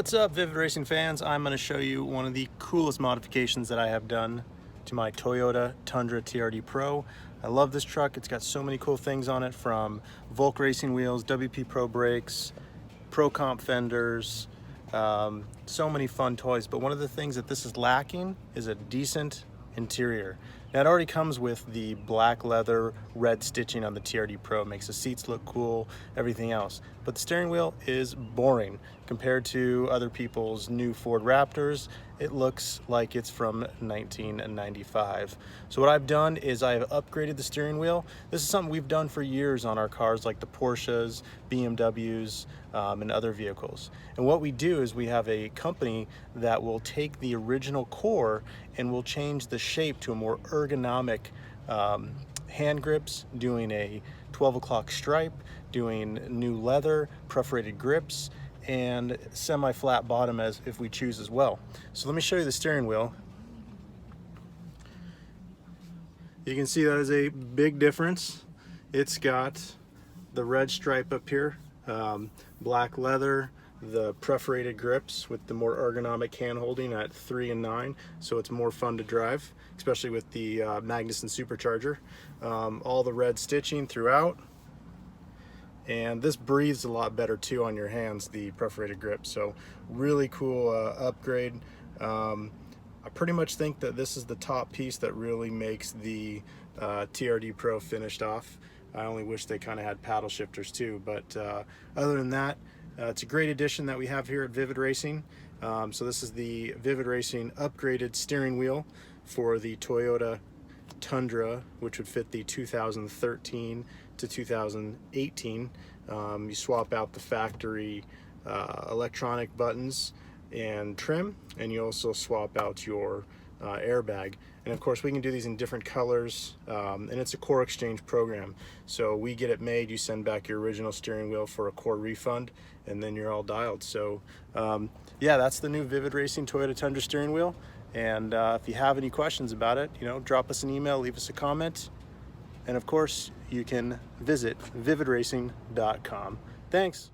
What's up, Vivid Racing fans? I'm going to show you one of the coolest modifications that I have done to my Toyota Tundra TRD Pro. I love this truck. It's got so many cool things on it, from Volk racing wheels, WP Pro brakes, Pro Comp fenders, so many fun toys. But one of the things that this is lacking is a decent interior. Now, it already comes with the black leather red stitching on the TRD Pro. It makes the seats look cool, everything else. But the steering wheel is boring compared to other people's new Ford Raptors. It looks like it's from 1995. So what I've done is I've upgraded the steering wheel. This is something we've done for years on our cars, like the Porsches, BMWs, and other vehicles. And what we do is we have a company that will take the original core and will change the shape to a more ergonomic hand grips, doing a 12 o'clock stripe, doing new leather, perforated grips, and semi-flat bottom as if we choose as well. So let me show you the steering wheel. You can see that is a big difference. It's got the red stripe up here, black leather, the perforated grips with the more ergonomic hand holding at 3 and 9, so it's more fun to drive, especially with the Magnuson supercharger. All the red stitching throughout, and this breathes a lot better too on your hands, the perforated grip. So really cool upgrade. I pretty much think that this is the top piece that really makes the TRD Pro finished off. I only wish they kind of had paddle shifters too, but other than that, it's a great addition that we have here at Vivid Racing. So this is the Vivid Racing upgraded steering wheel for the Toyota Tundra, which would fit the 2013 to 2018. You swap out the factory electronic buttons and trim, and you also swap out your airbag. And of course, we can do these in different colors, and it's a core exchange program. So we get it made, you send back your original steering wheel for a core refund, and then you're all dialed. So yeah, that's the new Vivid Racing Toyota Tundra steering wheel. And if you have any questions about it, drop us an email, leave us a comment, and of course, you can visit vividracing.com. Thanks.